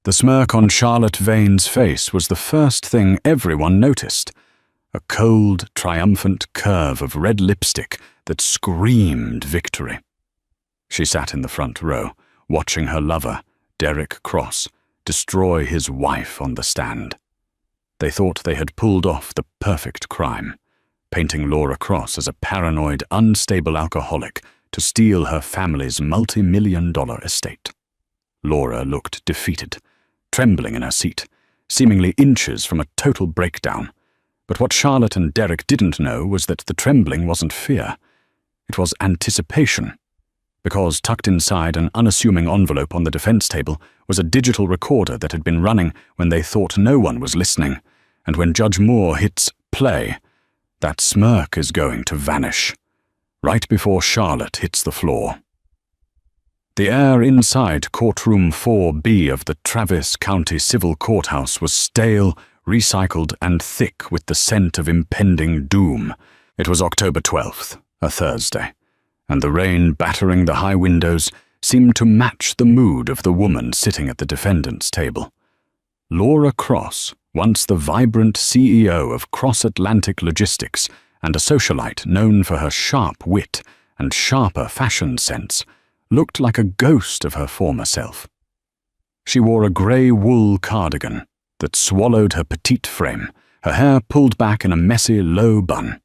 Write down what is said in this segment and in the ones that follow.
The smirk on Charlotte Vane's face was the first thing everyone noticed. A cold, triumphant curve of red lipstick that screamed victory. She sat in the front row, watching her lover, Derek Cross, destroy his wife on the stand. They thought they had pulled off the perfect crime, painting Laura Cross as a paranoid, unstable alcoholic to steal her family's multi-million-dollar estate. Laura looked defeated, trembling in her seat, seemingly inches from a total breakdown. But what Charlotte and Derek didn't know was that the trembling wasn't fear. It was anticipation, because tucked inside an unassuming envelope on the defense table was a digital recorder that had been running when they thought no one was listening, and when Judge Moore hits play, that smirk is going to vanish, right before Charlotte hits the floor. The air inside courtroom 4B of the Travis County Civil Courthouse was stale, recycled, and thick with the scent of impending doom. It was October 12th, a Thursday, and the rain battering the high windows seemed to match the mood of the woman sitting at the defendant's table. Laura Cross, once the vibrant CEO of Cross Atlantic Logistics and a socialite known for her sharp wit and sharper fashion sense, looked like a ghost of her former self. She wore a grey wool cardigan that swallowed her petite frame, her hair pulled back in a messy, low bun.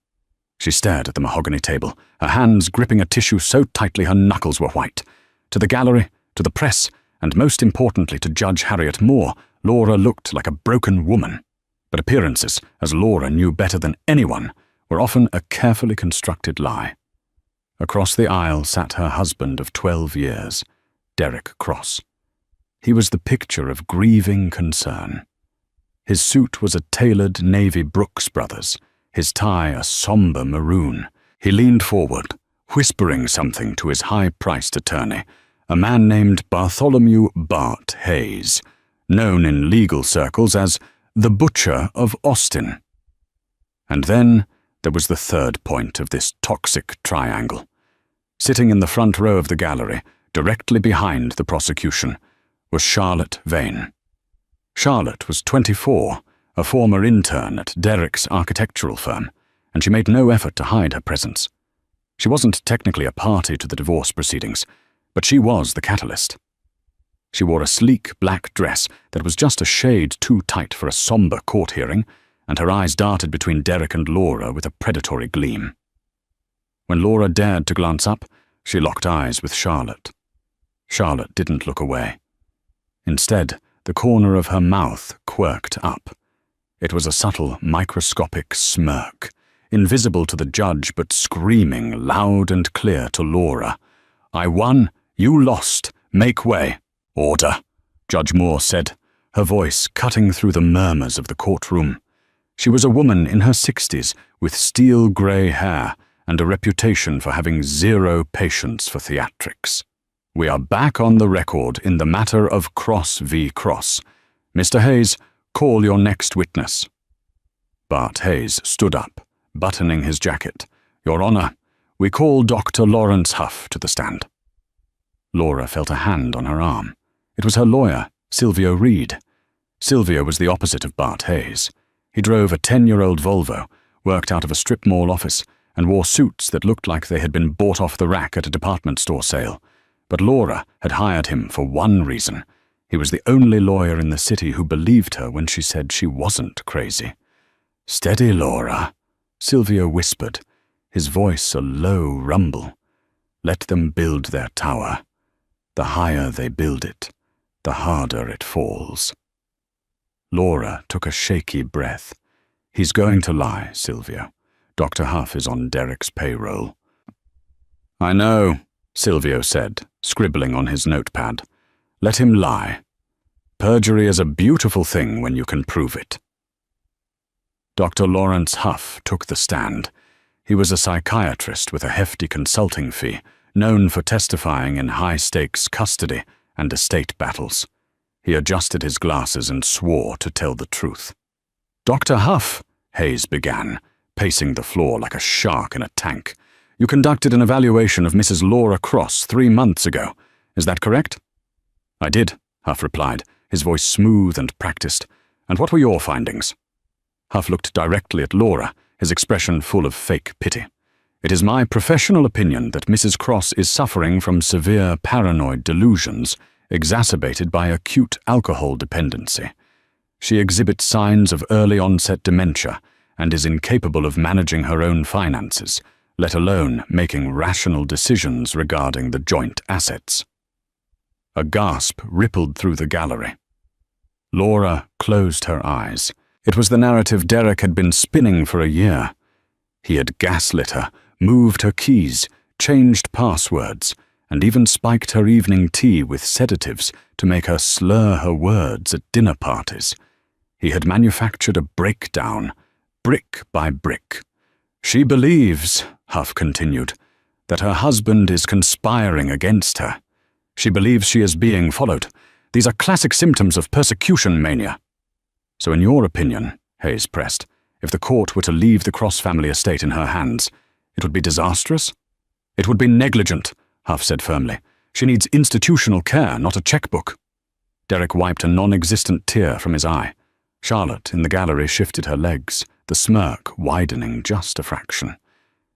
She stared at the mahogany table, her hands gripping a tissue so tightly her knuckles were white. To the gallery, to the press, and most importantly to Judge Harriet Moore, Laura looked like a broken woman. But appearances, as Laura knew better than anyone, were often a carefully constructed lie. Across the aisle sat her husband of 12 years, Derek Cross. He was the picture of grieving concern. His suit was a tailored navy Brooks Brothers, his tie a somber maroon. He leaned forward, whispering something to his high-priced attorney, a man named Bartholomew Bart Hayes, known in legal circles as the Butcher of Austin. And then there was the third point of this toxic triangle. Sitting in the front row of the gallery, directly behind the prosecution, was Charlotte Vane. Charlotte was 24, a former intern at Derek's architectural firm, and she made no effort to hide her presence. She wasn't technically a party to the divorce proceedings, but she was the catalyst. She wore a sleek black dress that was just a shade too tight for a somber court hearing, and her eyes darted between Derek and Laura with a predatory gleam. When Laura dared to glance up, she locked eyes with Charlotte. Charlotte didn't look away. Instead, the corner of her mouth quirked up. It was a subtle, microscopic smirk, invisible to the judge but screaming loud and clear to Laura. "I won, you lost, make way. Order," Judge Moore said, her voice cutting through the murmurs of the courtroom. She was a woman in her 60s with steel-grey hair and a reputation for having zero patience for theatrics. "We are back on the record in the matter of Cross v. Cross. Mr. Hayes, call your next witness." Bart Hayes stood up, buttoning his jacket. "Your Honor, we call Dr. Lawrence Huff to the stand." Laura felt a hand on her arm. It was her lawyer, Silvio Reed. Silvio was the opposite of Bart Hayes. He drove a 10-year-old Volvo, worked out of a strip mall office, and wore suits that looked like they had been bought off the rack at a department store sale. But Laura had hired him for one reason. He was the only lawyer in the city who believed her when she said she wasn't crazy. "Steady, Laura," Silvio whispered, his voice a low rumble. "Let them build their tower. The higher they build it, the harder it falls." Laura took a shaky breath. "He's going to lie, Silvio. Dr. Huff is on Derek's payroll." "I know," Silvio said, scribbling on his notepad. "Let him lie. Perjury is a beautiful thing when you can prove it." Dr. Lawrence Huff took the stand. He was a psychiatrist with a hefty consulting fee, known for testifying in high-stakes custody and estate battles. He adjusted his glasses and swore to tell the truth. "Dr. Huff," Hayes began, pacing the floor like a shark in a tank, "you conducted an evaluation of Mrs. Laura Cross 3 months ago. Is that correct?" "I did," Huff replied, his voice smooth and practiced. "And what were your findings?" Huff looked directly at Laura, his expression full of fake pity. "It is my professional opinion that Mrs. Cross is suffering from severe paranoid delusions, exacerbated by acute alcohol dependency. She exhibits signs of early-onset dementia and is incapable of managing her own finances, let alone making rational decisions regarding the joint assets." A gasp rippled through the gallery. Laura closed her eyes. It was the narrative Derek had been spinning for a year. He had gaslit her, moved her keys, changed passwords, and even spiked her evening tea with sedatives to make her slur her words at dinner parties. He had manufactured a breakdown, brick by brick. "She believes," Huff continued, "that her husband is conspiring against her. She believes she is being followed. These are classic symptoms of persecution mania." "So in your opinion," Hayes pressed, "if the court were to leave the Cross family estate in her hands, it would be disastrous?" "It would be negligent," Huff said firmly. "She needs institutional care, not a checkbook." Derek wiped a non-existent tear from his eye. Charlotte in the gallery shifted her legs, the smirk widening just a fraction.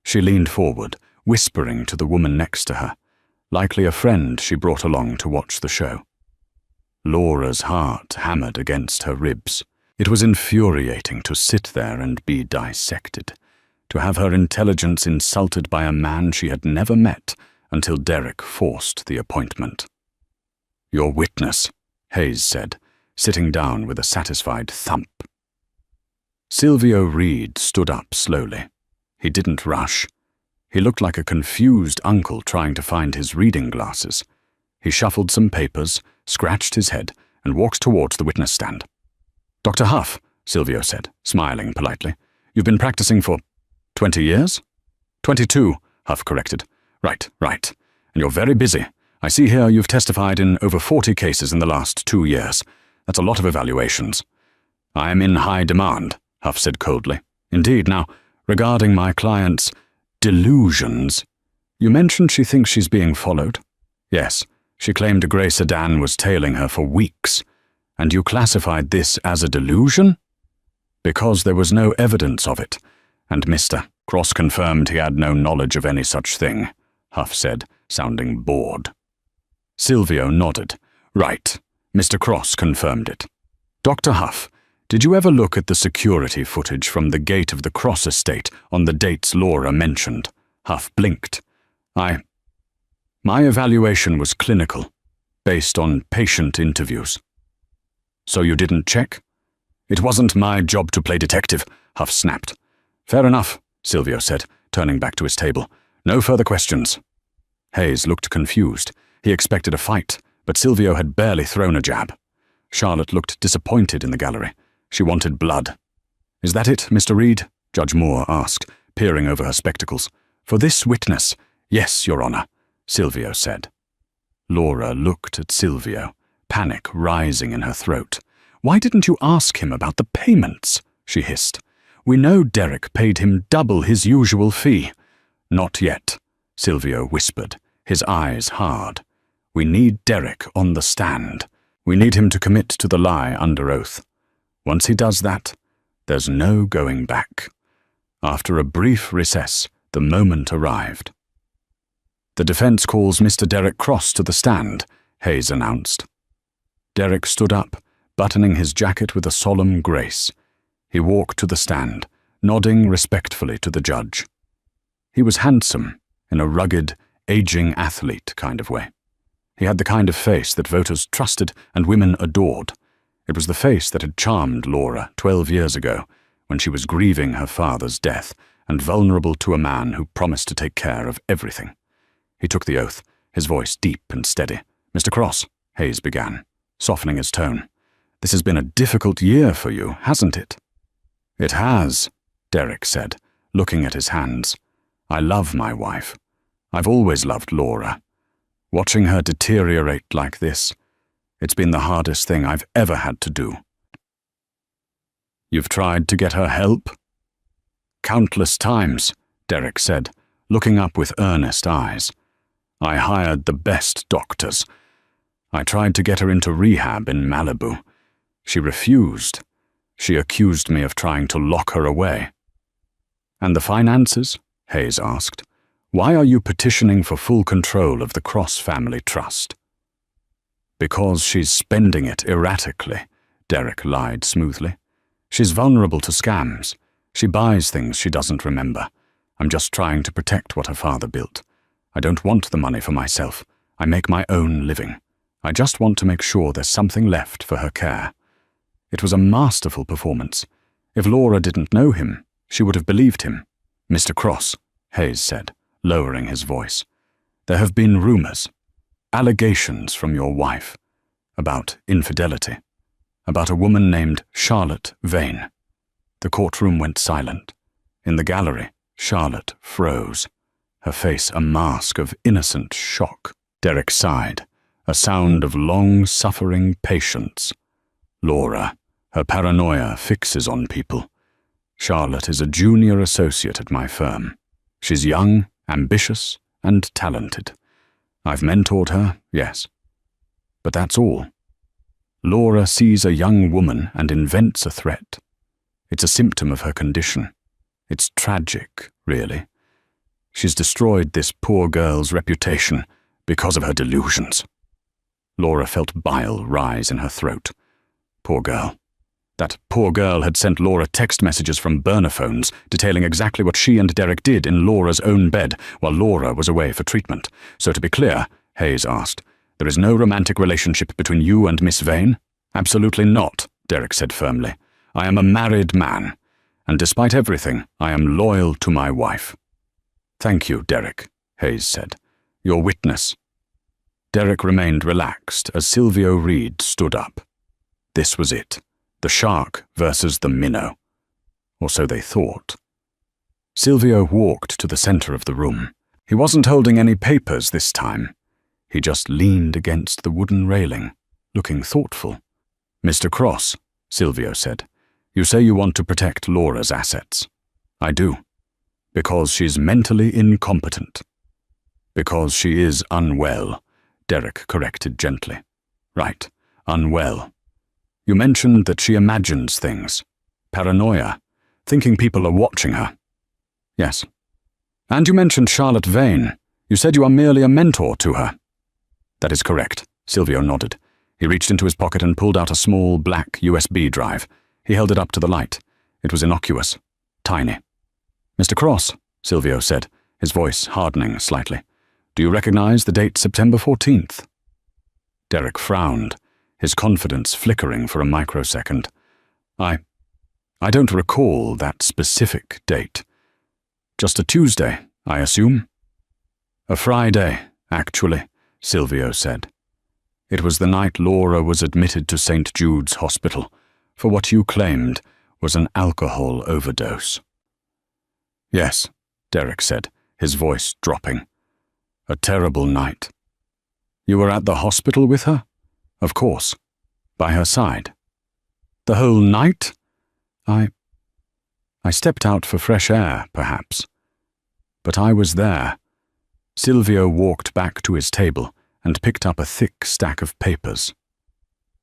She leaned forward, whispering to the woman next to her, likely a friend she brought along to watch the show. Laura's heart hammered against her ribs. It was infuriating to sit there and be dissected, to have her intelligence insulted by a man she had never met until Derek forced the appointment. "Your witness," Hayes said, sitting down with a satisfied thump. Silvio Reed stood up slowly. He didn't rush. He looked like a confused uncle trying to find his reading glasses. He shuffled some papers, scratched his head, and walked towards the witness stand. "Dr. Huff," Silvio said, smiling politely, "you've been practicing for 20 years? 22, Huff corrected. Right. And you're very busy. I see here you've testified in over 40 cases in the last 2 years. That's a lot of evaluations." "I am in high demand," Huff said coldly. "Indeed. Now, regarding my client's delusions, you mentioned she thinks she's being followed?" "Yes. She claimed a grey sedan was tailing her for weeks. And you classified this as a delusion?" "Because there was no evidence of it, and Mr. Cross confirmed he had no knowledge of any such thing," Huff said, sounding bored. Silvio nodded. "Right. Mr. Cross confirmed it. Dr. Huff, did you ever look at the security footage from the gate of the Cross estate on the dates Laura mentioned?" Huff blinked. My evaluation was clinical, based on patient interviews." "So you didn't check?" "It wasn't my job to play detective," Huff snapped. "Fair enough," Silvio said, turning back to his table. "No further questions." Hayes looked confused. He expected a fight, but Silvio had barely thrown a jab. Charlotte looked disappointed in the gallery. She wanted blood. "Is that it, Mr. Reed?" Judge Moore asked, peering over her spectacles. "For this witness, yes, Your Honor," Silvio said. Laura looked at Silvio, panic rising in her throat. "Why didn't you ask him about the payments?" she hissed. "We know Derek paid him double his usual fee." "Not yet," Silvio whispered, his eyes hard. "We need Derek on the stand. We need him to commit to the lie under oath. Once he does that, there's no going back." After a brief recess, the moment arrived. "The defense calls Mr. Derek Cross to the stand," Hayes announced. Derek stood up, buttoning his jacket with a solemn grace. He walked to the stand, nodding respectfully to the judge. He was handsome, in a rugged, aging athlete kind of way. He had the kind of face that voters trusted and women adored. It was the face that had charmed Laura 12 years ago, when she was grieving her father's death and vulnerable to a man who promised to take care of everything. He took the oath, his voice deep and steady. "Mr. Cross," Hayes began, softening his tone, "this has been a difficult year for you, hasn't it?" "It has," Derek said, looking at his hands. "I love my wife. I've always loved Laura. Watching her deteriorate like this, it's been the hardest thing I've ever had to do." "You've tried to get her help?" "Countless times," Derek said, looking up with earnest eyes. "I hired the best doctors. I tried to get her into rehab in Malibu. She refused. She accused me of trying to lock her away. And the finances? Hayes asked. Why are you petitioning for full control of the Cross family trust? Because she's spending it erratically, Derek lied smoothly. She's vulnerable to scams. She buys things she doesn't remember. I'm just trying to protect what her father built. I don't want the money for myself. I make my own living. I just want to make sure there's something left for her care. It was a masterful performance. If Laura didn't know him, she would have believed him. Mr. Cross, Hayes said, lowering his voice. There have been rumors, allegations from your wife, about infidelity, about a woman named Charlotte Vane. The courtroom went silent. In the gallery, Charlotte froze, her face a mask of innocent shock. Derek sighed, a sound of long-suffering patience. Laura, her paranoia fixes on people. Charlotte is a junior associate at my firm. She's young, ambitious, and talented. I've mentored her, yes. But that's all. Laura sees a young woman and invents a threat. It's a symptom of her condition. It's tragic, really. She's destroyed this poor girl's reputation because of her delusions. Laura felt bile rise in her throat. Poor girl. That poor girl had sent Laura text messages from burner phones detailing exactly what she and Derek did in Laura's own bed while Laura was away for treatment. So to be clear, Hayes asked, there is no romantic relationship between you and Miss Vane? Absolutely not, Derek said firmly. I am a married man, and despite everything, I am loyal to my wife. Thank you, Derek, Hayes said. Your witness. Derek remained relaxed as Silvio Reed stood up. This was it. The shark versus the minnow. Or so they thought. Silvio walked to the center of the room. He wasn't holding any papers this time. He just leaned against the wooden railing, looking thoughtful. Mr. Cross, Silvio said, you say you want to protect Laura's assets. I do. Because she's mentally incompetent. Because she is unwell, Derek corrected gently. Right, unwell. You mentioned that she imagines things. Paranoia. Thinking people are watching her. Yes. And you mentioned Charlotte Vane. You said you are merely a mentor to her. That is correct, Silvio nodded. He reached into his pocket and pulled out a small black USB drive. He held it up to the light. It was innocuous. Tiny. Mr. Cross, Silvio said, his voice hardening slightly. Do you recognize the date September 14th? Derek frowned, his confidence flickering for a microsecond. I don't recall that specific date. Just a Tuesday, I assume? A Friday, actually, Silvio said. It was the night Laura was admitted to St. Jude's Hospital for what you claimed was an alcohol overdose. Yes, Derek said, his voice dropping. A terrible night. You were at the hospital with her? Of course. By her side. The whole night? I stepped out for fresh air, perhaps. But I was there. Silvio walked back to his table and picked up a thick stack of papers.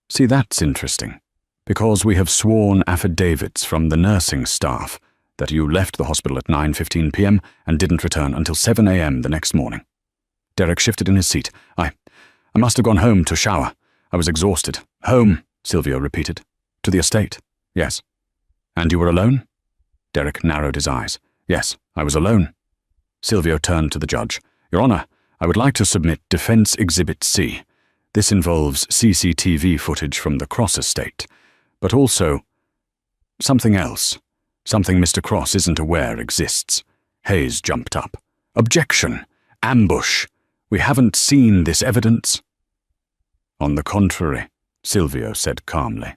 See, that's interesting, because we have sworn affidavits from the nursing staff that you left the hospital at 9:15 p.m. and didn't return until 7 a.m. the next morning. Derek shifted in his seat. I must have gone home to shower. I was exhausted. Home, Silvio repeated. To the estate. Yes. And you were alone? Derek narrowed his eyes. Yes, I was alone. Silvio turned to the judge. Your Honor, I would like to submit Defense Exhibit C. This involves CCTV footage from the Cross estate, but also something else. Something Mr. Cross isn't aware exists. Hayes jumped up. Objection! Ambush! We haven't seen this evidence. On the contrary, Silvio said calmly.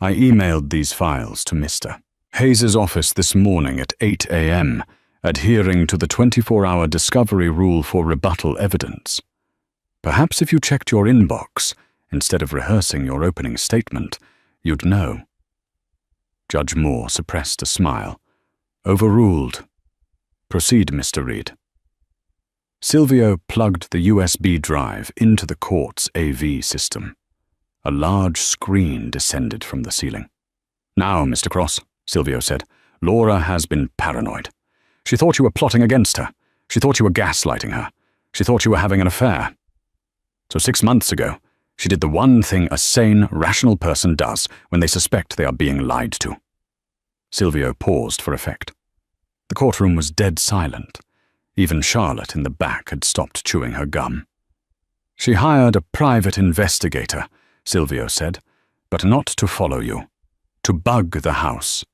I emailed these files to Mr. Hayes's office this morning at 8 a.m., adhering to the 24-hour discovery rule for rebuttal evidence. Perhaps if you checked your inbox, instead of rehearsing your opening statement, you'd know. Judge Moore suppressed a smile. Overruled. Proceed, Mr. Reed. Silvio plugged the USB drive into the court's AV system. A large screen descended from the ceiling. "Now, Mr. Cross," Silvio said, "Laura has been paranoid. She thought you were plotting against her. She thought you were gaslighting her. She thought you were having an affair. So 6 months ago, she did the one thing a sane, rational person does when they suspect they are being lied to." Silvio paused for effect. The courtroom was dead silent. Even Charlotte in the back had stopped chewing her gum. "She hired a private investigator," Silvio said, "but not to follow you. To bug the house."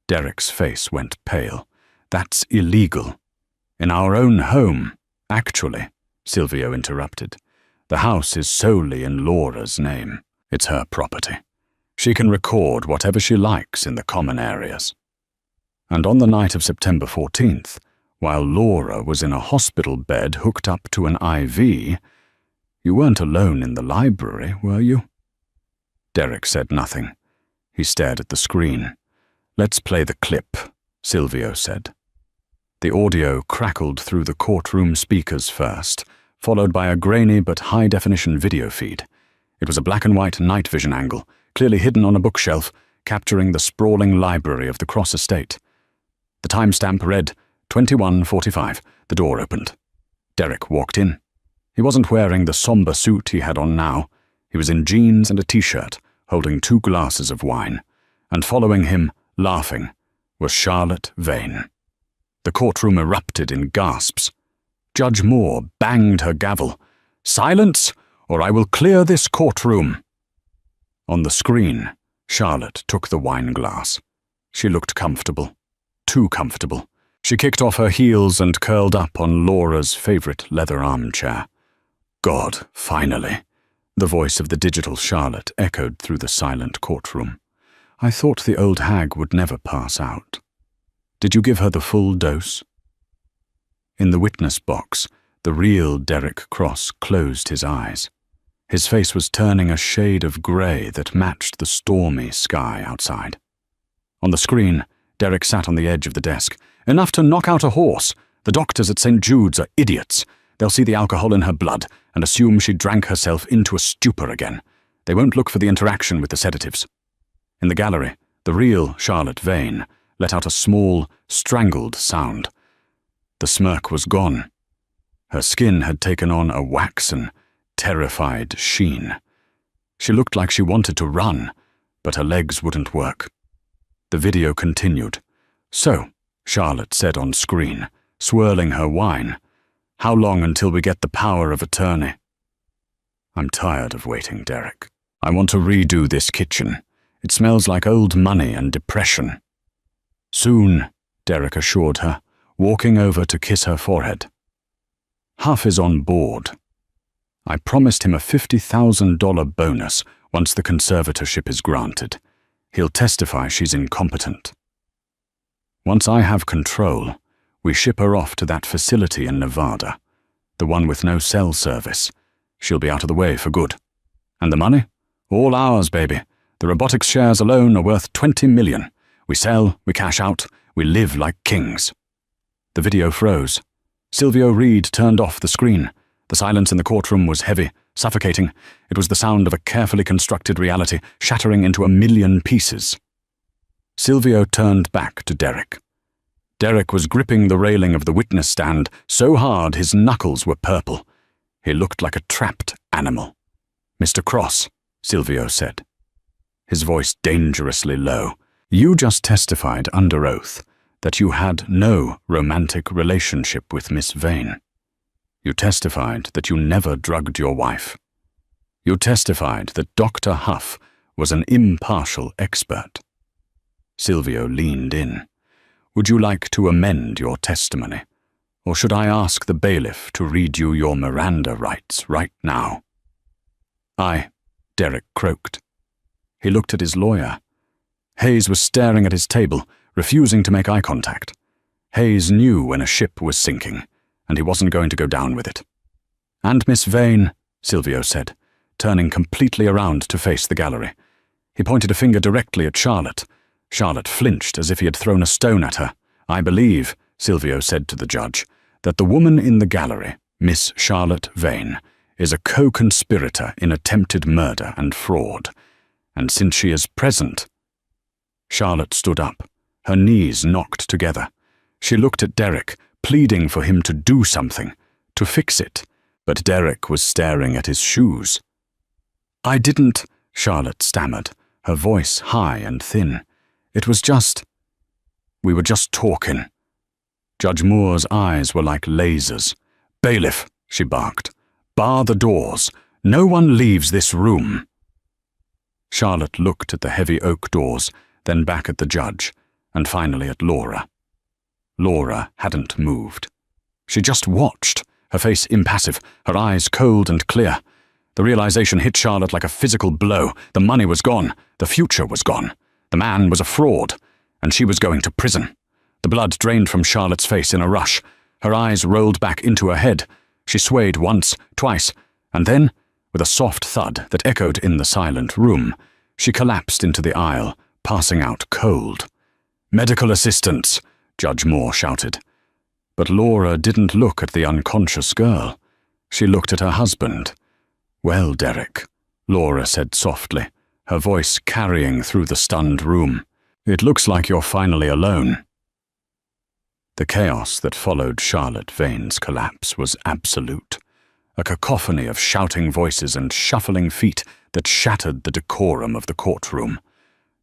Derek's face went pale. "That's illegal. In our own home, actually," Silvio interrupted. "The house is solely in Laura's name. It's her property. She can record whatever she likes in the common areas." And on the night of September 14th, while Laura was in a hospital bed hooked up to an IV, you weren't alone in the library, were you? Derek said nothing. He stared at the screen. "Let's play the clip," Silvio said. The audio crackled through the courtroom speakers first, followed by a grainy but high-definition video feed. It was a black-and-white night vision angle, clearly hidden on a bookshelf, capturing the sprawling library of the Cross estate. The timestamp read 21:45. The door opened. Derek walked in. He wasn't wearing the somber suit he had on now. He was in jeans and a t-shirt, holding 2 glasses of wine. And following him, laughing, was Charlotte Vane. The courtroom erupted in gasps. Judge Moore banged her gavel. "Silence, or I will clear this courtroom." On the screen, Charlotte took the wine glass. She looked comfortable. Too comfortable. She kicked off her heels and curled up on Laura's favorite leather armchair. "God, finally," the voice of the digital Charlotte echoed through the silent courtroom. "I thought the old hag would never pass out. Did you give her the full dose?" In the witness box, the real Derek Cross closed his eyes. His face was turning a shade of grey that matched the stormy sky outside. On the screen, Derek sat on the edge of the desk. "Enough to knock out a horse. The doctors at St. Jude's are idiots. They'll see the alcohol in her blood and assume she drank herself into a stupor again. They won't look for the interaction with the sedatives." In the gallery, the real Charlotte Vane let out a small, strangled sound. The smirk was gone. Her skin had taken on a waxen, terrified sheen. She looked like she wanted to run, but her legs wouldn't work. The video continued. "So," Charlotte said on screen, swirling her wine, "how long until we get the power of attorney?" "I'm tired of waiting, Derek. I want to redo this kitchen. It smells like old money and depression." "Soon," Derek assured her, walking over to kiss her forehead. "Huff is on board. I promised him a $50,000 bonus once the conservatorship is granted. He'll testify she's incompetent. Once I have control, we ship her off to that facility in Nevada, the one with no cell service. She'll be out of the way for good. And the money? All ours, baby. The robotics shares alone are worth $20 million. We sell, we cash out, we live like kings." The video froze. Silvio Reed turned off the screen. The silence in the courtroom was heavy, suffocating. It was the sound of a carefully constructed reality shattering into a million pieces. Silvio turned back to Derek. Derek was gripping the railing of the witness stand so hard his knuckles were purple. He looked like a trapped animal. "Mr. Cross," Silvio said, his voice dangerously low, "you just testified under oath that you had no romantic relationship with Miss Vane. You testified that you never drugged your wife. You testified that Dr. Huff was an impartial expert." Silvio leaned in. "Would you like to amend your testimony, or should I ask the bailiff to read you your Miranda rights right now?" "Aye," Derek croaked. He looked at his lawyer. Hayes was staring at his table, refusing to make eye contact. Hayes knew when a ship was sinking, and he wasn't going to go down with it. "And Miss Vane," Silvio said, turning completely around to face the gallery. He pointed a finger directly at Charlotte. Charlotte flinched as if he had thrown a stone at her. "I believe," Silvio said to the judge, that the woman in the gallery, Miss Charlotte Vane, is a co-conspirator in attempted murder and fraud, and since she is present—" Charlotte stood up, her knees knocked together. She looked at Derek, pleading for him to do something, to fix it, but Derek was staring at his shoes. "I didn't," Charlotte stammered, her voice high and thin. "It was we were just talking." Judge Moore's eyes were like lasers. "Bailiff," she barked, "bar the doors. No one leaves this room." Charlotte looked at the heavy oak doors, then back at the judge, and finally at Laura. Laura hadn't moved. She just watched, her face impassive, her eyes cold and clear. The realization hit Charlotte like a physical blow. The money was gone. The future was gone. The man was a fraud, and she was going to prison. The blood drained from Charlotte's face in a rush. Her eyes rolled back into her head. She swayed once, twice, and then, with a soft thud that echoed in the silent room, she collapsed into the aisle, passing out cold. "Medical assistance!" Judge Moore shouted. But Laura didn't look at the unconscious girl. She looked at her husband. "Well, Derek," Laura said softly, her voice carrying through the stunned room, "it looks like you're finally alone." The chaos that followed Charlotte Vane's collapse was absolute, a cacophony of shouting voices and shuffling feet that shattered the decorum of the courtroom.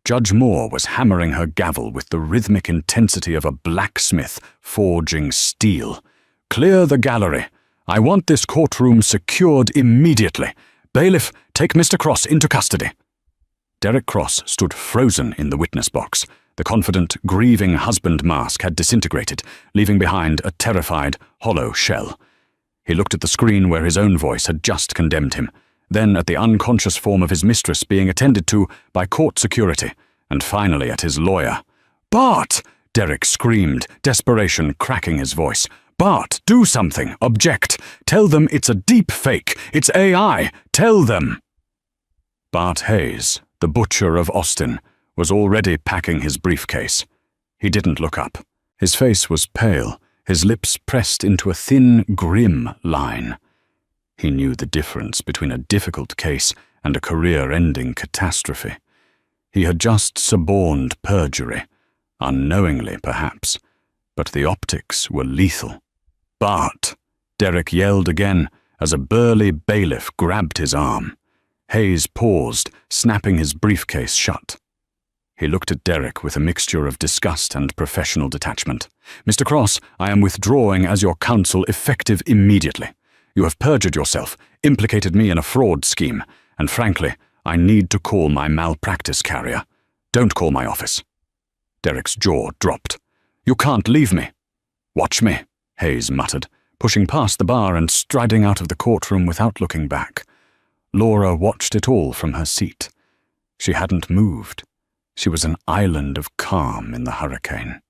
Judge Moore was hammering her gavel with the rhythmic intensity of a blacksmith forging steel. "Clear the gallery. I want this courtroom secured immediately. Bailiff, take Mr. Cross into custody." Derek Cross stood frozen in the witness box. The confident, grieving husband mask had disintegrated, leaving behind a terrified, hollow shell. He looked at the screen where his own voice had just condemned him, then at the unconscious form of his mistress being attended to by court security, and finally at his lawyer. "Bart!" Derek screamed, desperation cracking his voice. "Bart, do something! Object! Tell them it's a deep fake! It's AI! Tell them!" Bart Hayes, the butcher of Austin, was already packing his briefcase. He didn't look up. His face was pale, his lips pressed into a thin, grim line. He knew the difference between a difficult case and a career-ending catastrophe. He had just suborned perjury, unknowingly perhaps, but the optics were lethal. "Bart!" Derek yelled again as a burly bailiff grabbed his arm. Hayes paused, snapping his briefcase shut. He looked at Derek with a mixture of disgust and professional detachment. "Mr. Cross, I am withdrawing as your counsel effective immediately. You have perjured yourself, implicated me in a fraud scheme, and frankly, I need to call my malpractice carrier. Don't call my office." Derek's jaw dropped. "You can't leave me." "Watch me," Hayes muttered, pushing past the bar and striding out of the courtroom without looking back. Laura watched it all from her seat. She hadn't moved. She was an island of calm in the hurricane.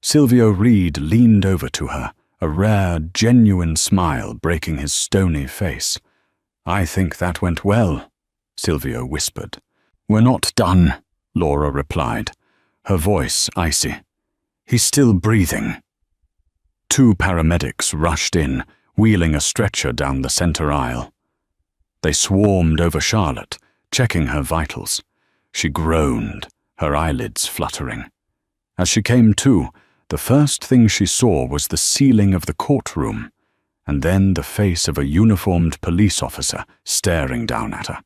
Silvio Reed leaned over to her, a rare, genuine smile breaking his stony face. "I think that went well," Silvio whispered. "We're not done," Laura replied, her voice icy. "He's still breathing." Two paramedics rushed in, wheeling a stretcher down the center aisle. They swarmed over Charlotte, checking her vitals. She groaned, her eyelids fluttering. As she came to, the first thing she saw was the ceiling of the courtroom, and then the face of a uniformed police officer staring down at her.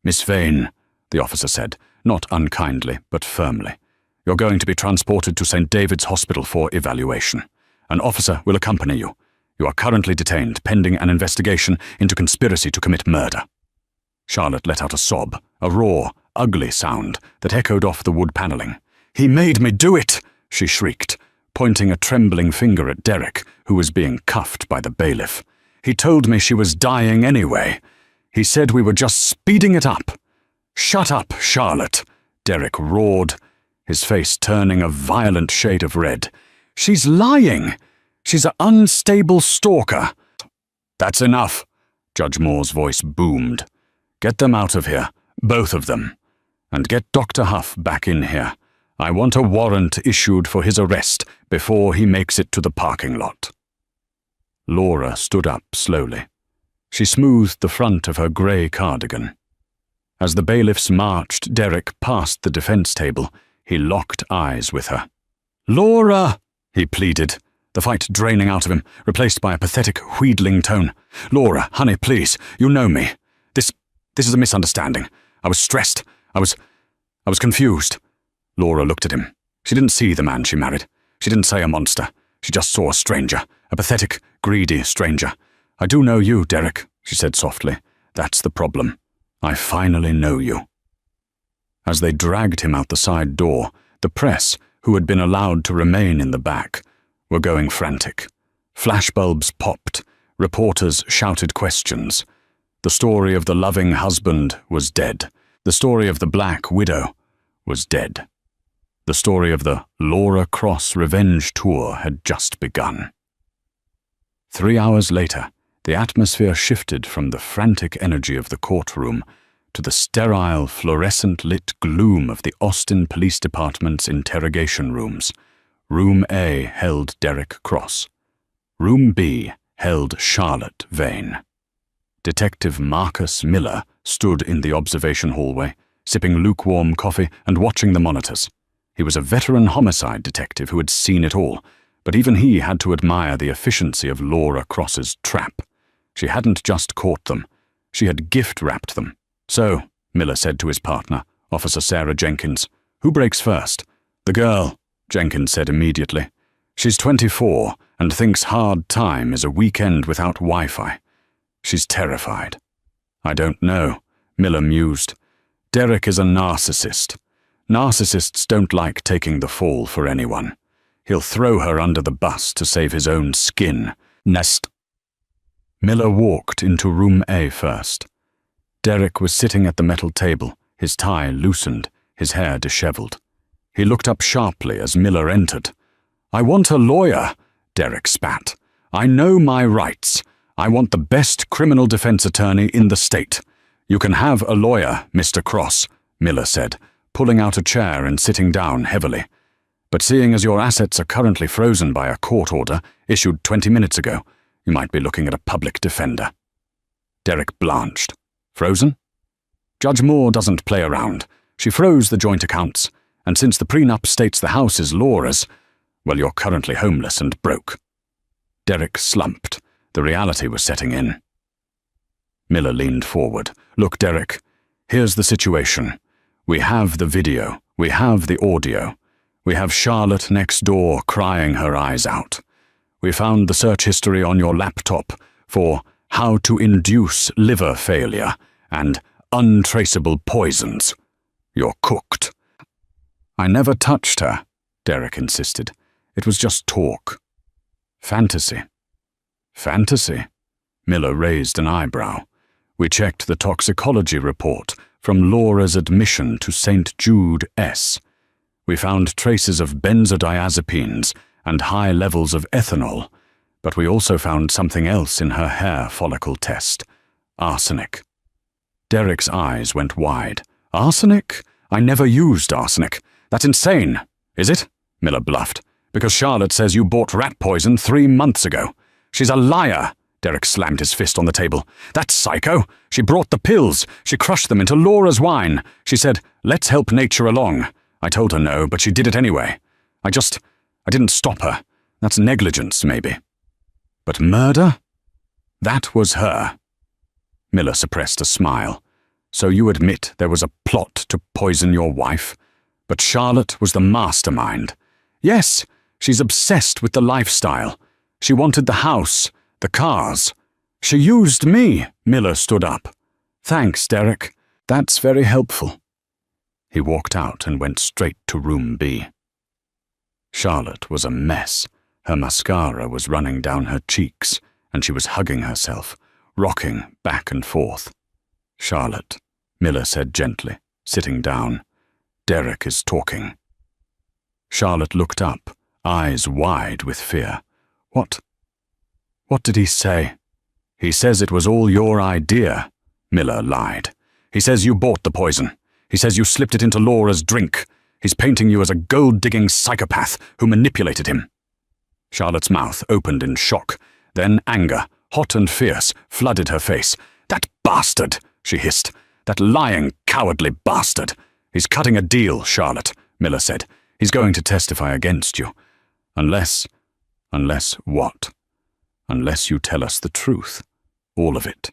"Miss Vane," the officer said, not unkindly but firmly, "you're going to be transported to St. David's Hospital for evaluation. An officer will accompany you. You are currently detained, pending an investigation into conspiracy to commit murder." Charlotte let out a sob, a raw, ugly sound that echoed off the wood paneling. "He made me do it!" she shrieked, pointing a trembling finger at Derek, who was being cuffed by the bailiff. "He told me she was dying anyway. He said we were just speeding it up." "Shut up, Charlotte!" Derek roared, his face turning a violent shade of red. "She's lying! She's an unstable stalker." "That's enough," Judge Moore's voice boomed. "Get them out of here, both of them. And get Dr. Huff back in here. I want a warrant issued for his arrest before he makes it to the parking lot." Laura stood up slowly. She smoothed the front of her grey cardigan. As the bailiffs marched Derek past the defence table, he locked eyes with her. "Laura!" he pleaded, the fight draining out of him, replaced by a pathetic, wheedling tone. "Laura, honey, please, you know me. This is a misunderstanding. I was stressed. I was confused." Laura looked at him. She didn't see the man she married. She didn't say a monster. She just saw a stranger, a pathetic, greedy stranger. "I do know you, Derek," she said softly. "That's the problem. I finally know you." As they dragged him out the side door, the press, who had been allowed to remain in the back, were going frantic. Flashbulbs popped. Reporters shouted questions. The story of the loving husband was dead. The story of the Black Widow was dead. The story of the Laura Cross revenge tour had just begun. 3 hours later, the atmosphere shifted from the frantic energy of the courtroom to the sterile, fluorescent-lit gloom of the Austin Police Department's interrogation rooms. Room A held Derek Cross. Room B held Charlotte Vane. Detective Marcus Miller stood in the observation hallway, sipping lukewarm coffee and watching the monitors. He was a veteran homicide detective who had seen it all, but even he had to admire the efficiency of Laura Cross's trap. She hadn't just caught them, she had gift-wrapped them. "So," Miller said to his partner, Officer Sarah Jenkins, "who breaks first?" "The girl," Jenkins said immediately. "She's 24 and thinks hard time is a weekend without Wi-Fi. She's terrified." "I don't know," Miller mused. "Derek is a narcissist. Narcissists don't like taking the fall for anyone. He'll throw her under the bus to save his own skin. Nest." Miller walked into Room A first. Derek was sitting at the metal table, his tie loosened, his hair disheveled. He looked up sharply as Miller entered. "I want a lawyer," Derek spat. "I know my rights. I want the best criminal defense attorney in the state. You can have a lawyer, Mr. Cross," Miller said, pulling out a chair and sitting down heavily. "But seeing as your assets are currently frozen by a court order issued 20 minutes ago, you might be looking at a public defender." Derek blanched. "Frozen?" "Judge Moore doesn't play around. She froze the joint accounts, and since the prenup states the house is Laura's, well, you're currently homeless and broke." Derek slumped. The reality was setting in. Miller leaned forward. "Look, Derek, here's the situation. We have the video. We have the audio. We have Charlotte next door crying her eyes out. We found the search history on your laptop for how to induce liver failure and untraceable poisons. You're cooked." "I never touched her," Derek insisted. "It was just talk." "Fantasy." "Fantasy?" Miller raised an eyebrow. "We checked the toxicology report from Laura's admission to St. Jude S. We found traces of benzodiazepines and high levels of ethanol, but we also found something else in her hair follicle test. Arsenic." Derek's eyes went wide. "Arsenic? I never used arsenic. That's insane." "Is it?" Miller bluffed. "Because Charlotte says you bought rat poison 3 months ago." "She's a liar!" Derek slammed his fist on the table. "That psycho! She brought the pills. She crushed them into Laura's wine. She said, 'Let's help nature along.' I told her no, but she did it anyway. I didn't stop her. That's negligence, maybe. But murder? That was her." Miller suppressed a smile. "So you admit there was a plot to poison your wife? But Charlotte was the mastermind." "Yes, she's obsessed with the lifestyle. She wanted the house, the cars. She used me." Miller stood up. "Thanks, Derek. That's very helpful." He walked out and went straight to Room B. Charlotte was a mess. Her mascara was running down her cheeks, and she was hugging herself, rocking back and forth. "Charlotte," Miller said gently, sitting down. "Derek is talking." Charlotte looked up, eyes wide with fear. What did he say?" "He says it was all your idea," Miller lied. "He says you bought the poison. He says you slipped it into Laura's drink. He's painting you as a gold-digging psychopath who manipulated him." Charlotte's mouth opened in shock, Then anger, hot and fierce, flooded her face. "That bastard!" she hissed. "That lying, cowardly bastard! He's cutting a deal, Charlotte," Miller said. "He's going to testify against you. Unless what? Unless you tell us the truth. All of it.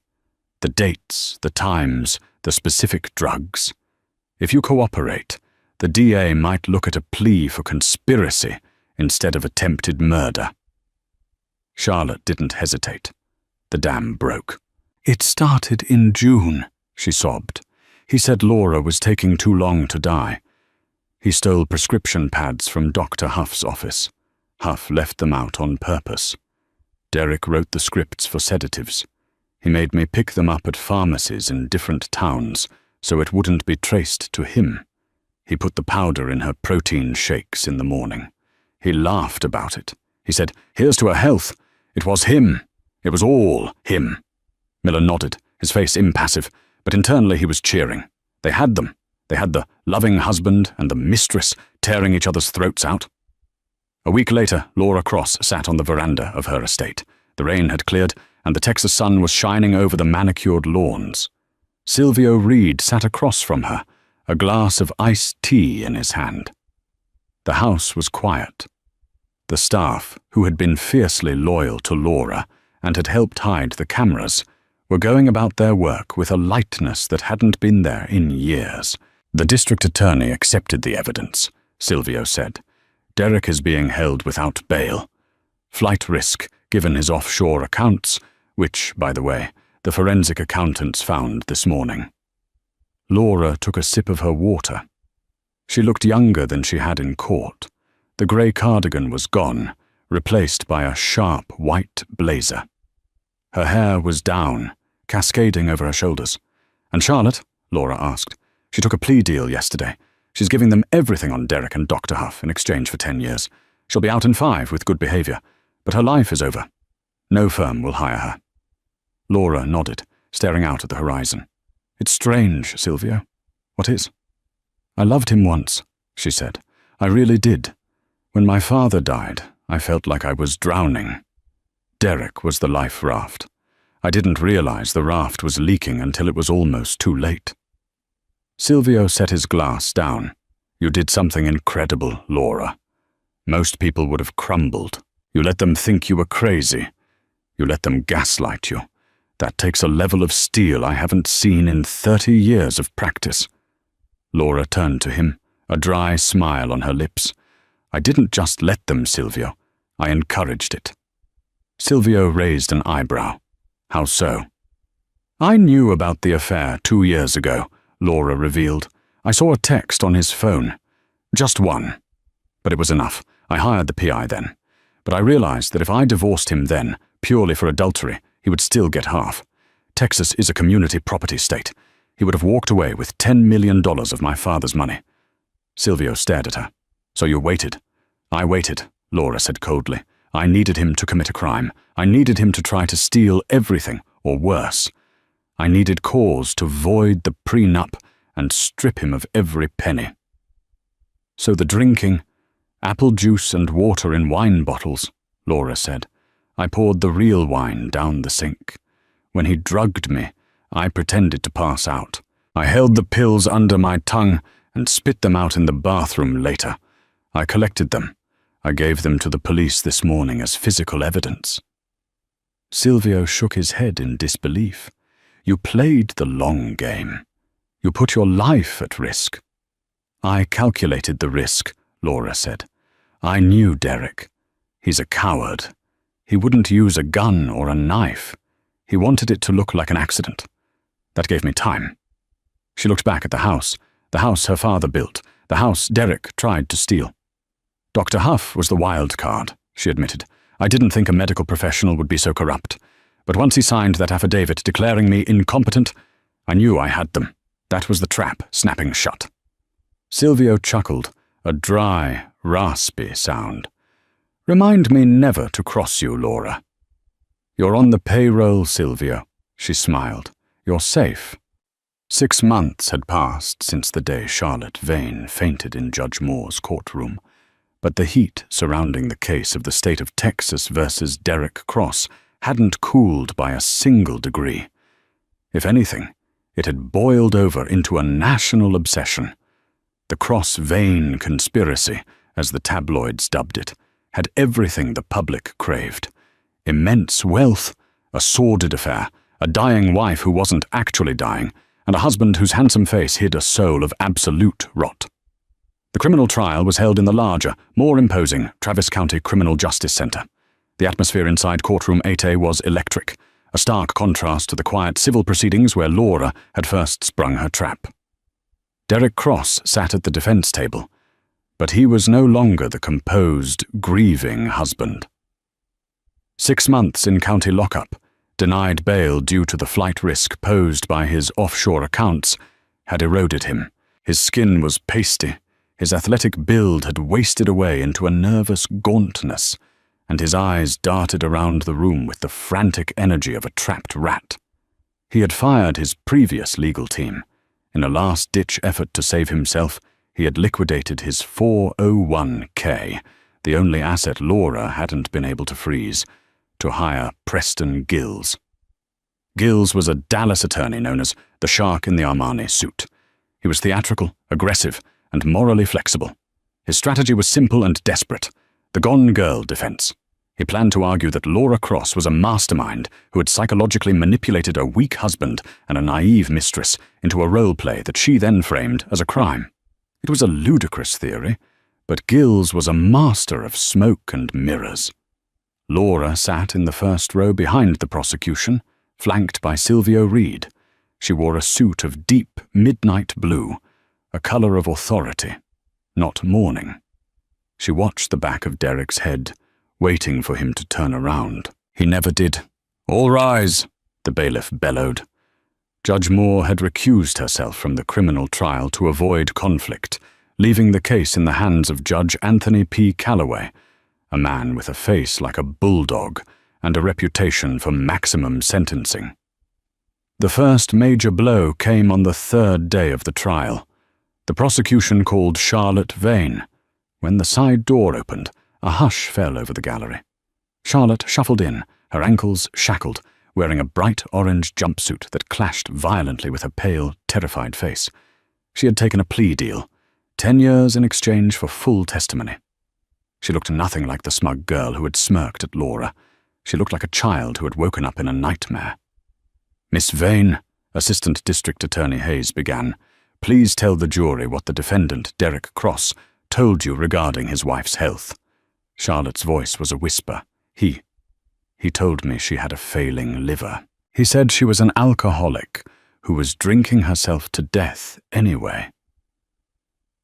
The dates, the times, the specific drugs. If you cooperate, the DA might look at a plea for conspiracy instead of attempted murder." Charlotte didn't hesitate. The dam broke. "It started in June," she sobbed. "He said Laura was taking too long to die. He stole prescription pads from Dr. Huff's office. Huff left them out on purpose. Derek wrote the scripts for sedatives. He made me pick them up at pharmacies in different towns so it wouldn't be traced to him. He put the powder in her protein shakes in the morning. He laughed about it. He said, 'Here's to her health.' It was him. It was all him." Miller nodded, his face impassive, but internally he was cheering. They had them. They had the loving husband and the mistress tearing each other's throats out. A week later, Laura Cross sat on the veranda of her estate. The rain had cleared, and the Texas sun was shining over the manicured lawns. Silvio Reed sat across from her, a glass of iced tea in his hand. The house was quiet. The staff, who had been fiercely loyal to Laura and had helped hide the cameras, were going about their work with a lightness that hadn't been there in years. "The district attorney accepted the evidence," Silvio said. "Derek is being held without bail. Flight risk, given his offshore accounts, which, by the way, the forensic accountants found this morning." Laura took a sip of her water. She looked younger than she had in court. The grey cardigan was gone, replaced by a sharp white blazer. Her hair was down, cascading over her shoulders. "And Charlotte?" Laura asked. "She took a plea deal yesterday. She's giving them everything on Derek and Dr. Huff in exchange for 10 years. She'll be out in 5 with good behaviour, but her life is over. No firm will hire her." Laura nodded, staring out at the horizon. "It's strange, Silvio." "What is?" "I loved him once," she said. "I really did. When my father died, I felt like I was drowning. Derek was the life raft. I didn't realize the raft was leaking until it was almost too late." Silvio set his glass down. "You did something incredible, Laura. Most people would have crumbled. You let them think you were crazy. You let them gaslight you. That takes a level of steel I haven't seen in 30 years of practice." Laura turned to him, a dry smile on her lips. "I didn't just let them, Silvio. I encouraged it." Silvio raised an eyebrow. "How so?" "I knew about the affair 2 years ago," Laura revealed. "I saw a text on his phone. Just one. But it was enough. I hired the PI then. But I realized that if I divorced him then, purely for adultery, he would still get half. Texas is a community property state. He would have walked away with $10 million of my father's money." Silvio stared at her. "So you waited?" "I waited," Laura said coldly. "I needed him to commit a crime. I needed him to try to steal everything, or worse. I needed cause to void the prenup and strip him of every penny." "So the drinking, apple juice and water in wine bottles," Laura said. "I poured the real wine down the sink. When he drugged me, I pretended to pass out. I held the pills under my tongue and spit them out in the bathroom later. I collected them. I gave them to the police this morning as physical evidence." Silvio shook his head in disbelief. "You played the long game. You put your life at risk." "I calculated the risk," Laura said. "I knew Derek. He's a coward. He wouldn't use a gun or a knife. He wanted it to look like an accident. That gave me time." She looked back at the house her father built, the house Derek tried to steal. "Dr. Huff was the wild card," she admitted. "I didn't think a medical professional would be so corrupt. But once he signed that affidavit declaring me incompetent, I knew I had them. That was the trap snapping shut." Silvio chuckled, a dry, raspy sound. "Remind me never to cross you, Laura." "You're on the payroll, Silvio," she smiled. "You're safe." 6 months had passed since the day Charlotte Vane fainted in Judge Moore's courtroom, but the heat surrounding the case of the state of Texas versus Derek Cross hadn't cooled by a single degree. If anything, it had boiled over into a national obsession. The cross-vein conspiracy, as the tabloids dubbed it, had everything the public craved. Immense wealth, a sordid affair, a dying wife who wasn't actually dying, and a husband whose handsome face hid a soul of absolute rot. The criminal trial was held in the larger, more imposing Travis County Criminal Justice Center. The atmosphere inside courtroom 8A was electric, a stark contrast to the quiet civil proceedings where Laura had first sprung her trap. Derek Cross sat at the defense table, but he was no longer the composed, grieving husband. 6 months in county lockup, denied bail due to the flight risk posed by his offshore accounts, had eroded him. His skin was pasty, his athletic build had wasted away into a nervous gauntness, and his eyes darted around the room with the frantic energy of a trapped rat. He had fired his previous legal team. In a last-ditch effort to save himself, he had liquidated his 401k, the only asset Laura hadn't been able to freeze, to hire Preston Gills. Gills was a Dallas attorney known as the Shark in the Armani suit. He was theatrical, aggressive, and morally flexible. His strategy was simple and desperate: the Gone Girl defense. He planned to argue that Laura Cross was a mastermind who had psychologically manipulated a weak husband and a naive mistress into a role play that she then framed as a crime. It was a ludicrous theory, but Gills was a master of smoke and mirrors. Laura sat in the first row behind the prosecution, flanked by Silvio Reed. She wore a suit of deep midnight blue, a color of authority, not mourning. She watched the back of Derek's head, waiting for him to turn around. He never did. "All rise," the bailiff bellowed. Judge Moore had recused herself from the criminal trial to avoid conflict, leaving the case in the hands of Judge Anthony P. Calloway, a man with a face like a bulldog and a reputation for maximum sentencing. The first major blow came on the 3rd day of the trial. The prosecution called Charlotte Vane. When the side door opened, a hush fell over the gallery. Charlotte shuffled in, her ankles shackled, wearing a bright orange jumpsuit that clashed violently with her pale, terrified face. She had taken a plea deal, 10 years in exchange for full testimony. She looked nothing like the smug girl who had smirked at Laura. She looked like a child who had woken up in a nightmare. "Miss Vane," Assistant District Attorney Hayes began, "please tell the jury what the defendant, Derek Cross, told you regarding his wife's health." Charlotte's voice was a whisper. He told me she had a failing liver. He said she was an alcoholic who was drinking herself to death anyway.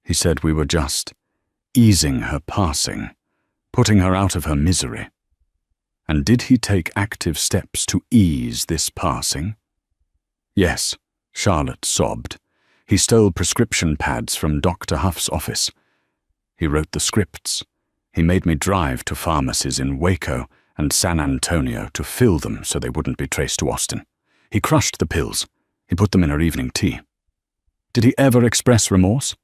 He said we were just easing her passing, putting her out of her misery. And did he take active steps to ease this passing? Yes, Charlotte sobbed. He stole prescription pads from Dr. Huff's office. He wrote the scripts. He made me drive to pharmacies in Waco and San Antonio to fill them so they wouldn't be traced to Austin. He crushed the pills. He put them in her evening tea. Did he ever express remorse?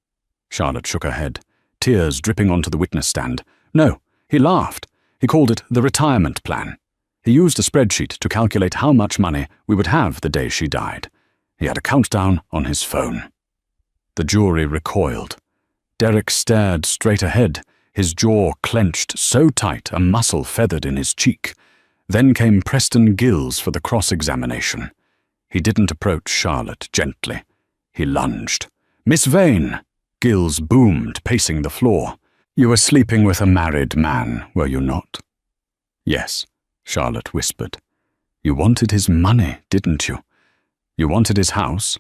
Charlotte shook her head, tears dripping onto the witness stand. No, he laughed. He called it the retirement plan. He used a spreadsheet to calculate how much money we would have the day she died. He had a countdown on his phone. The jury recoiled. Derek stared straight ahead, his jaw clenched so tight a muscle feathered in his cheek. Then came Preston Gills for the cross-examination. He didn't approach Charlotte gently. He lunged. "Miss Vane!" Gills boomed, pacing the floor. "You were sleeping with a married man, were you not?" "Yes," Charlotte whispered. "You wanted his money, didn't you? You wanted his house?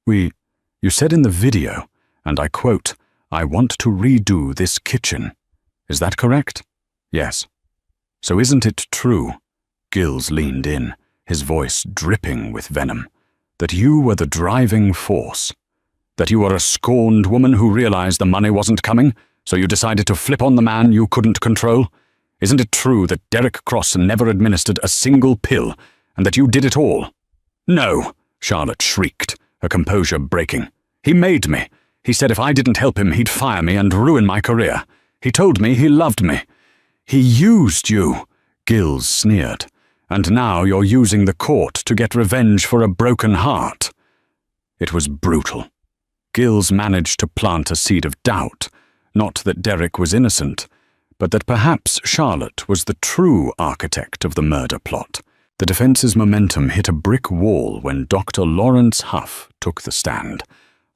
You said in the video, and I quote, 'I want to redo this kitchen.' Is that correct?" "Yes." "So isn't it true," Gills leaned in, his voice dripping with venom, "that you were the driving force? That you were a scorned woman who realized the money wasn't coming, so you decided to flip on the man you couldn't control? Isn't it true that Derek Cross never administered a single pill, and that you did it all?" "No," Charlotte shrieked, her composure breaking. "He made me. He said if I didn't help him, he'd fire me and ruin my career. He told me he loved me. He used you." Gills sneered. "And now you're using the court to get revenge for a broken heart." It was brutal. Gills managed to plant a seed of doubt, not that Derek was innocent, but that perhaps Charlotte was the true architect of the murder plot. The defense's momentum hit a brick wall when Dr. Lawrence Huff took the stand.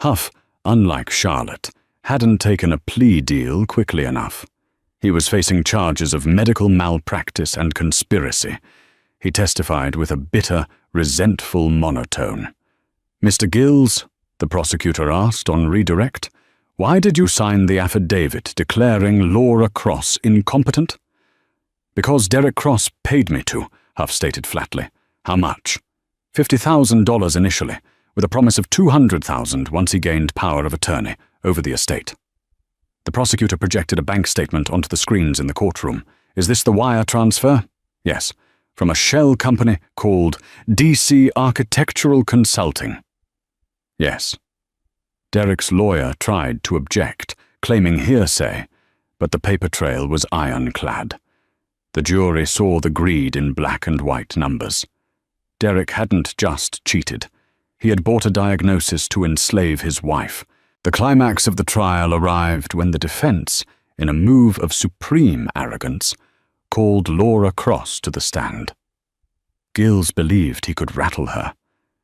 Huff, unlike Charlotte, hadn't taken a plea deal quickly enough. He was facing charges of medical malpractice and conspiracy. He testified with a bitter, resentful monotone. "Mr. Gills," the prosecutor asked on redirect, "why did you sign the affidavit declaring Laura Cross incompetent?" "Because Derek Cross paid me to," Huff stated flatly. "How much?" $50,000 initially, with a promise of $200,000 once he gained power of attorney over the estate. The prosecutor projected a bank statement onto the screens in the courtroom. "Is this the wire transfer?" "Yes, from a shell company called DC Architectural Consulting." "Yes." Derek's lawyer tried to object, claiming hearsay, but the paper trail was ironclad. The jury saw the greed in black and white numbers. Derek hadn't just cheated. He had bought a diagnosis to enslave his wife. The climax of the trial arrived when the defense, in a move of supreme arrogance, called Laura Cross to the stand. Gills believed he could rattle her.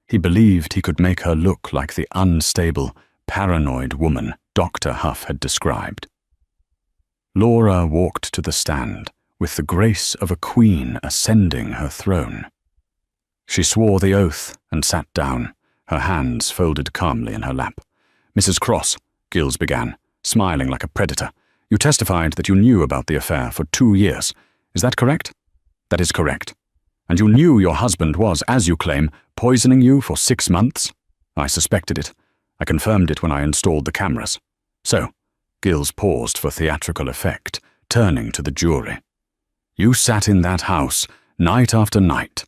He believed he could make her look like the unstable, paranoid woman Dr. Huff had described. Laura walked to the stand with the grace of a queen ascending her throne. She swore the oath and sat down, her hands folded calmly in her lap. "Mrs. Cross," Gills began, smiling like a predator, "you testified that you knew about the affair for 2 years. Is that correct?" "That is correct." "And you knew your husband was, as you claim, poisoning you for 6 months?" "I suspected it. I confirmed it when I installed the cameras." "So," Gills paused for theatrical effect, turning to the jury, "you sat in that house, night after night,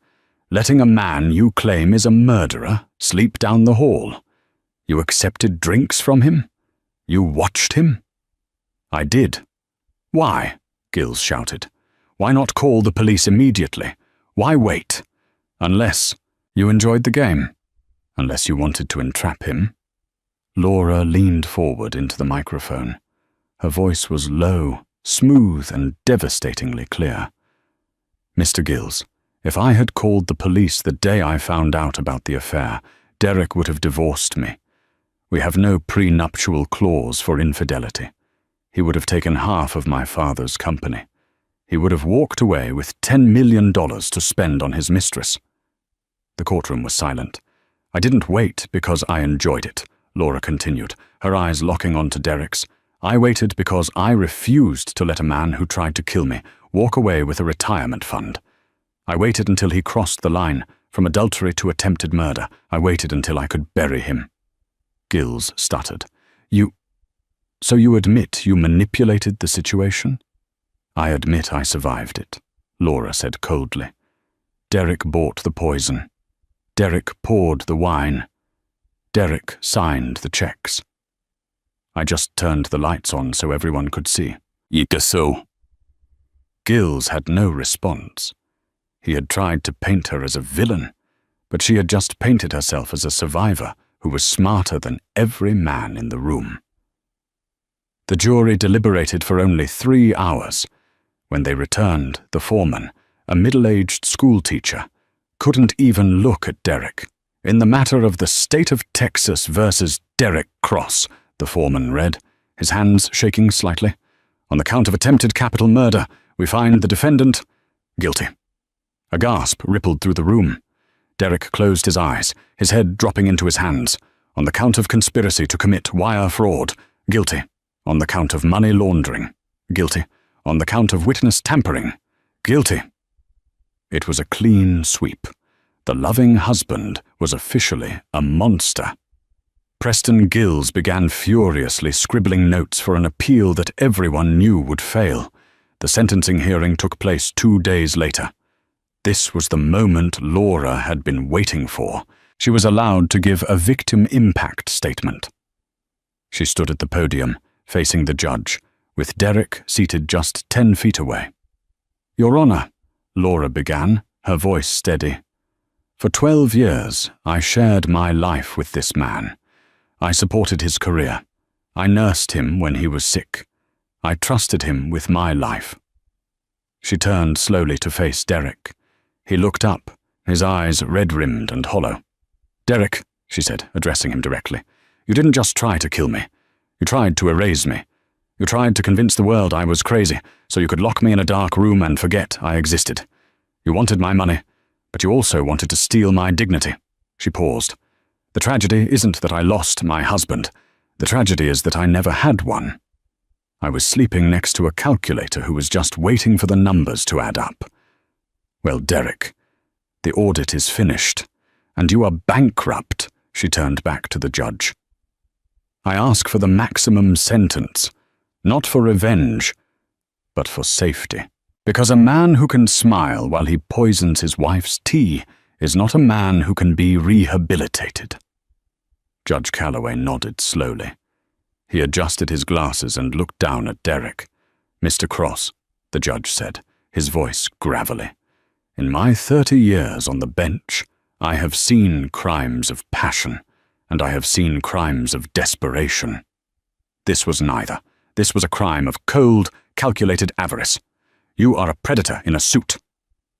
letting a man you claim is a murderer sleep down the hall. You accepted drinks from him? You watched him?" "I did." "Why?" Gills shouted. "Why not call the police immediately? Why wait? Unless you enjoyed the game. Unless you wanted to entrap him." Laura leaned forward into the microphone. Her voice was low, smooth, and devastatingly clear. "Mr. Gills, if I had called the police the day I found out about the affair, Derek would have divorced me. We have no prenuptial clause for infidelity. He would have taken half of my father's company. He would have walked away with $10 million to spend on his mistress." The courtroom was silent. "I didn't wait because I enjoyed it," Laura continued, her eyes locking onto Derek's. "I waited because I refused to let a man who tried to kill me walk away with a retirement fund. I waited until he crossed the line, from adultery to attempted murder. I waited until I could bury him." Gills stuttered. So you admit you manipulated the situation?" "I admit I survived it," Laura said coldly. "Derek bought the poison. Derek poured the wine. Derek signed the checks. I just turned the lights on so everyone could see." "So?" Gills had no response. He had tried to paint her as a villain, but she had just painted herself as a survivor who was smarter than every man in the room. The jury deliberated for only 3 hours. When they returned, the foreman, a middle-aged schoolteacher, couldn't even look at Derek. "In the matter of the state of Texas versus Derek Cross," the foreman read, his hands shaking slightly, "on the count of attempted capital murder, we find the defendant guilty." A gasp rippled through the room. Derek closed his eyes, his head dropping into his hands. "On the count of conspiracy to commit wire fraud, guilty. On the count of money laundering, guilty. On the count of witness tampering, guilty." It was a clean sweep. The loving husband was officially a monster. Preston Gills began furiously scribbling notes for an appeal that everyone knew would fail. The sentencing hearing took place 2 days later. This was the moment Laura had been waiting for. She was allowed to give a victim impact statement. She stood at the podium, facing the judge, with Derek seated just 10 feet away. "Your Honor," Laura began, her voice steady. For 12 years, I shared my life with this man. I supported his career. I nursed him when he was sick. I trusted him with my life. She turned slowly to face Derek. He looked up, his eyes red-rimmed and hollow. "Derek," she said, addressing him directly, "you didn't just try to kill me. You tried to erase me. You tried to convince the world I was crazy, so you could lock me in a dark room and forget I existed. You wanted my money, but you also wanted to steal my dignity." She paused. "The tragedy isn't that I lost my husband. The tragedy is that I never had one. I was sleeping next to a calculator who was just waiting for the numbers to add up. Well, Derek, the audit is finished, and you are bankrupt." She turned back to the judge. "I ask for the maximum sentence, not for revenge, but for safety. Because a man who can smile while he poisons his wife's tea is not a man who can be rehabilitated." Judge Calloway nodded slowly. He adjusted his glasses and looked down at Derek. "Mr. Cross," the judge said, his voice gravelly, "in my 30 years on the bench, I have seen crimes of passion, and I have seen crimes of desperation. This was neither. This was a crime of cold, calculated avarice. You are a predator in a suit."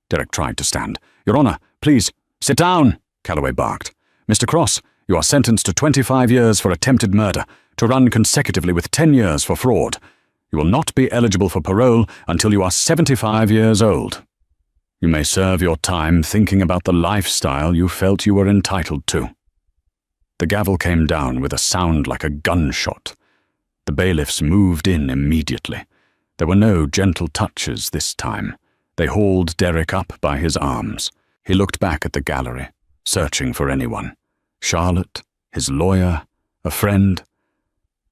Derek tried to stand. "Your Honor, please, sit down," Calloway barked. "Mr. Cross, you are sentenced to 25 years for attempted murder, to run consecutively with 10 years for fraud. You will not be eligible for parole until you are 75 years old. You may serve your time thinking about the lifestyle you felt you were entitled to." The gavel came down with a sound like a gunshot. The bailiffs moved in immediately. There were no gentle touches this time. They hauled Derek up by his arms. He looked back at the gallery, searching for anyone. Charlotte, his lawyer, a friend.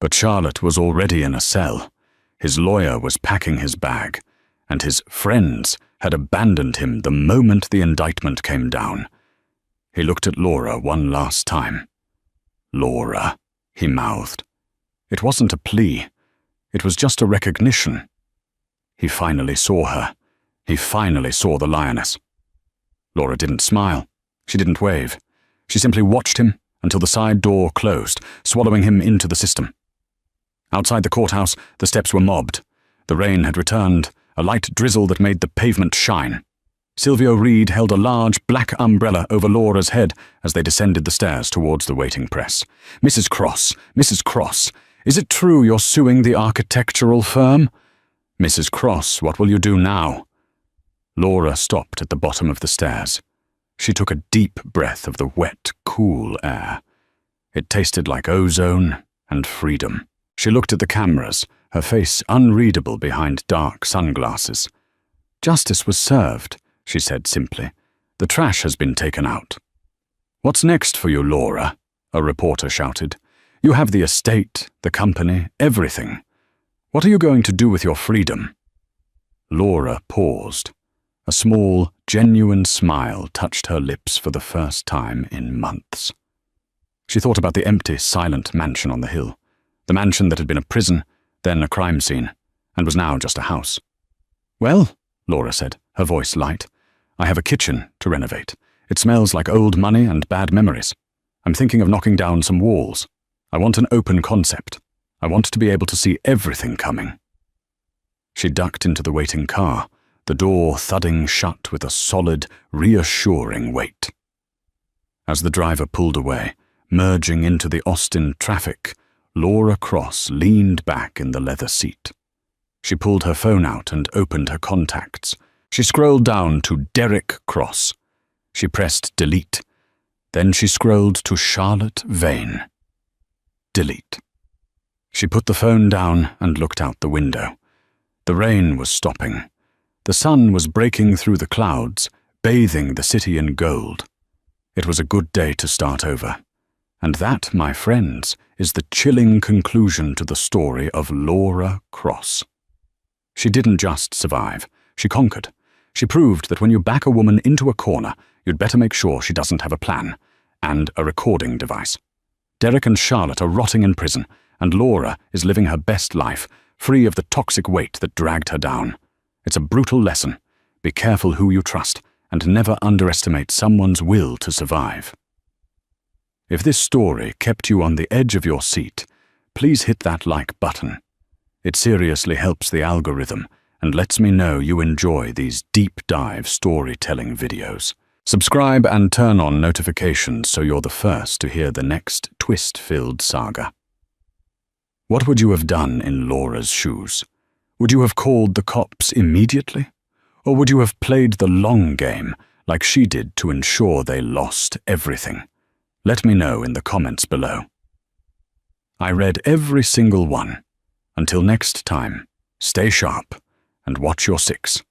But Charlotte was already in a cell. His lawyer was packing his bag, and his friends had abandoned him the moment the indictment came down. He looked at Laura one last time. "Laura," he mouthed. It wasn't a plea. It was just a recognition. He finally saw her. He finally saw the lioness. Laura didn't smile. She didn't wave. She simply watched him until the side door closed, swallowing him into the system. Outside the courthouse, the steps were mobbed. The rain had returned, a light drizzle that made the pavement shine. Silvio Reed held a large black umbrella over Laura's head as they descended the stairs towards the waiting press. Mrs. Cross, is it true you're suing the architectural firm?" "Mrs. Cross, what will you do now?" Laura stopped at the bottom of the stairs. She took a deep breath of the wet, cool air. It tasted like ozone and freedom. She looked at the cameras, her face unreadable behind dark sunglasses. "Justice was served," she said simply. "The trash has been taken out." "What's next for you, Laura?" a reporter shouted. "You have the estate, the company, everything. What are you going to do with your freedom?" Laura paused. A small, genuine smile touched her lips for the first time in months. She thought about the empty, silent mansion on the hill. The mansion that had been a prison, then a crime scene, and was now just a house. "Well," Laura said, her voice light, "I have a kitchen to renovate. It smells like old money and bad memories. I'm thinking of knocking down some walls. I want an open concept. I want to be able to see everything coming." She ducked into the waiting car, the door thudding shut with a solid, reassuring weight. As the driver pulled away, merging into the Austin traffic, Laura Cross leaned back in the leather seat. She pulled her phone out and opened her contacts. She scrolled down to Derek Cross. She pressed delete. Then she scrolled to Charlotte Vane. Delete. She put the phone down and looked out the window. The rain was stopping. The sun was breaking through the clouds, bathing the city in gold. It was a good day to start over. And that, my friends, is the chilling conclusion to the story of Laura Cross. She didn't just survive. She conquered. She proved that when you back a woman into a corner, you'd better make sure she doesn't have a plan and a recording device. Derek and Charlotte are rotting in prison, and Laura is living her best life, free of the toxic weight that dragged her down. It's a brutal lesson, Be careful who you trust, and never underestimate someone's will to survive. If this story kept you on the edge of your seat, please hit that like button. It seriously helps the algorithm and lets me know you enjoy these deep dive storytelling videos. Subscribe and turn on notifications so you're the first to hear the next twist-filled saga. What would you have done in Laura's shoes? Would you have called the cops immediately? Or would you have played the long game like she did to ensure they lost everything? Let me know in the comments below. I read every single one. Until next time, stay sharp and watch your six.